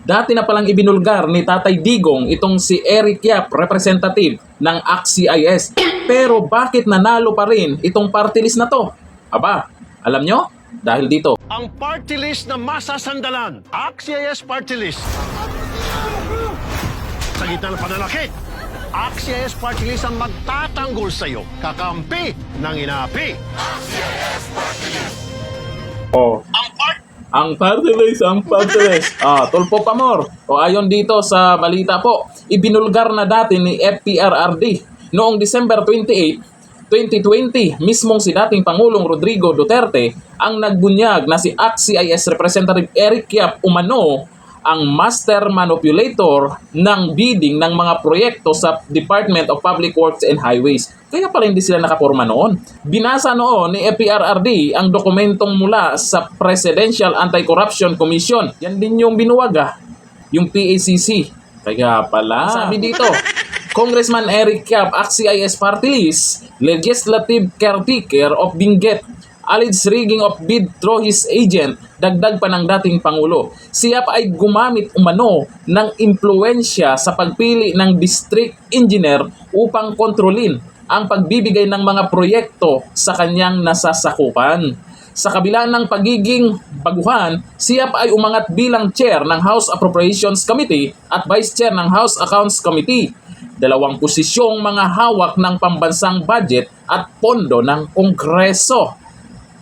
Dati na palang ibinulgar ni Tatay Digong itong si Eric Yap, representative ng ACT-CIS. Pero bakit nanalo pa rin itong party list na to? Aba, alam nyo? Dahil dito. Ang party list na masasandalan, ACT-CIS party list. Sa gitna ng pananakit, ACT-CIS party list ang magtatanggol sa iyo, kakampi ng inapi. Oh. Ang party list. Tulpo Pamor. O ayon dito sa balita po, ibinulgar na dati ni FPRRD noong December 28, 2020, mismong si dating Pangulong Rodrigo Duterte ang nagbunyag na si ACT-CIS Representative Eric Yap umano ang master manipulator ng bidding ng mga proyekto sa Department of Public Works and Highways. Kaya pala hindi sila nakaporma noon. Binasa noon ni FPRRD ang dokumentong mula sa Presidential Anti-Corruption Commission. Yan din yung binuwag yung PACC. Kaya pala, sabi dito, Congressman Eric Yap, ACT-CIS Party List, Legislative Caretaker of Benguet, alleged rigging of bid through his agent, dagdag pa ng dating Pangulo. Si Yap ay gumamit umano ng impluensya sa pagpili ng district engineer upang kontrolin ang pagbibigay ng mga proyekto sa kanyang nasasakupan. Sa kabila ng pagiging baguhan, si Yap ay umangat bilang chair ng House Appropriations Committee at vice chair ng House Accounts Committee. Dalawang posisyong mga hawak ng pambansang budget at pondo ng Kongreso.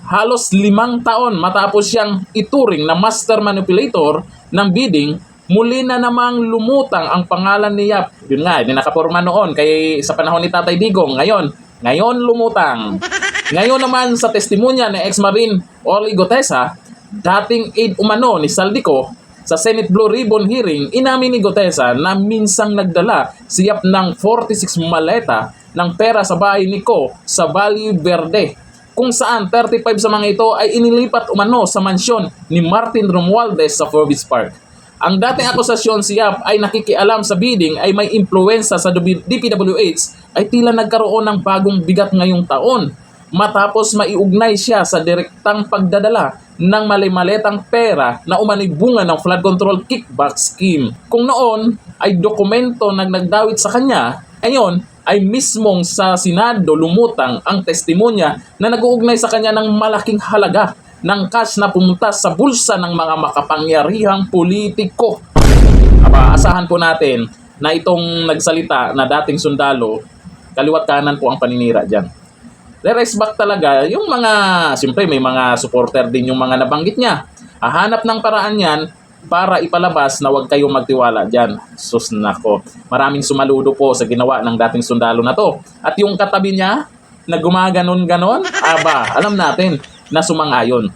Halos 5 taon matapos siyang ituring na master manipulator ng bidding, muli na namang lumutang ang pangalan ni Yap. Yun nga, hindi nakaporma noon kay sa panahon ni Tatay Digong. Ngayon lumutang. Ngayon naman sa testimonya ni ex-Marine Orly Gotesa, dating aide umano ni Saldico, sa Senate Blue Ribbon hearing, inamin ni Gotesa na minsang nagdala si Yap ng 46 maleta ng pera sa bahay ni Ko sa Valle Verde, kung saan 35 sa mga ito ay inilipat umano sa mansyon ni Martin Romualdez sa Forbes Park. Ang dating akusasyon si Yap ay nakikialam sa bidding ay may impluensya sa DPWH ay tila nagkaroon ng bagong bigat ngayong taon matapos maiugnay siya sa direktang pagdadala ng malimaletang pera na umano'y bunga ng flood control kickback scheme. Kung noon ay dokumento na nagdawit sa kanya, ngayon ay mismong sa Senado lumutang ang testimonya na nag-uugnay sa kanya ng malaking halaga ng cash na pumunta sa bulsa ng mga makapangyarihang politiko. Aba, asahan po natin na itong nagsalita na dating sundalo, kaliwat kanan po ang paninira dyan. Let's back talaga yung mga, siyempre may mga supporter din yung mga nabanggit niya. Hahanap ng paraan yan para ipalabas na huwag kayong magtiwala dyan. Sus nako, maraming sumaludo po sa ginawa ng dating sundalo na to. At yung katabi niya na gumaganon-ganon, aba, alam natin na sumang-ayon.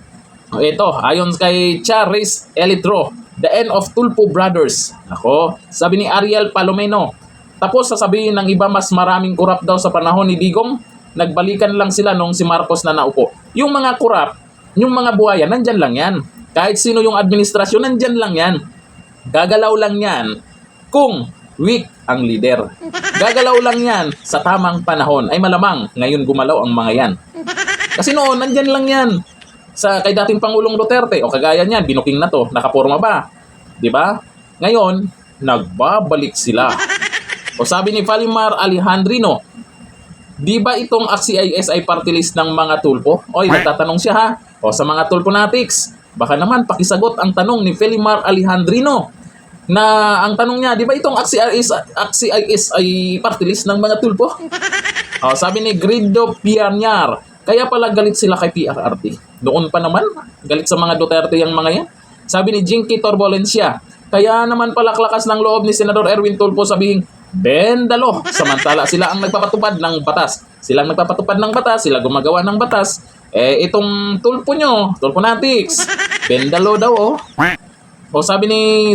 Ito, ayon kay Charis Elitro, the end of Tulfo Brothers. Ako, sabi ni Ariel Palomeno, tapos sasabihin ng iba mas maraming kurap daw sa panahon ni Digong, nagbalikan lang sila nung si Marcos na naupo. Yung mga kurap, yung mga buhaya, nandyan lang yan. Kahit sino yung administrasyon, nandyan lang yan. Gagalaw lang yan kung weak ang leader. Gagalaw lang yan sa tamang panahon. Ay malamang, ngayon gumalaw ang mga yan. Kasi noon, nandyan lang yan. Sa kay dating Pangulong Duterte, o kagaya niyan, binuking na to, nakaporma ba? Diba? Ngayon, nagbabalik sila. O sabi ni Valimar Alejandrino, di ba itong ACT-CIS ay party list ng mga tulpo? Oy, nagtatanong siya ha. O sa mga tulponatics, baka naman pakisagot ang tanong ni Valimar Alejandrino na ang tanong niya, di ba itong ACT-CIS ay party list ng mga tulpo? O sabi ni Grido Pianyar, kaya pala galit sila kay PRRD. Doon pa naman, galit sa mga Duterte yung mga yan. Sabi ni Jinky Torbolencia, kaya naman pala lakas ng loob ni Senador Erwin Tulfo sabihin, bendalo, samantala sila ang nagpapatupad ng batas. Silang nagpapatupad ng batas, sila gumagawa ng batas. Itong Tulfo nyo, Tulfonatics, bendalo daw O sabi ni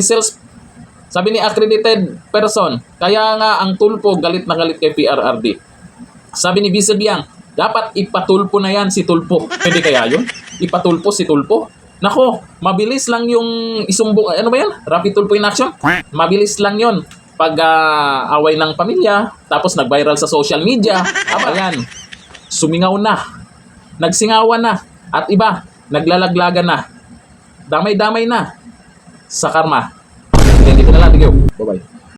accredited person, kaya nga ang Tulfo galit na galit kay PRRD. Sabi ni Vice Biang, dapat ipatulpo na yan si Tulfo. Pwede kaya yun? Ipatulpo si Tulfo? Nako, mabilis lang yung isumbong, ano ba yan? Rapid Tulfo in action? Mabilis lang yon pag away ng pamilya, tapos nag-viral sa social media. Aba yan, sumingaw na, nagsingawan na, at iba, naglalaglagan na, damay-damay na sa karma. Sige, dito na lang, thank you.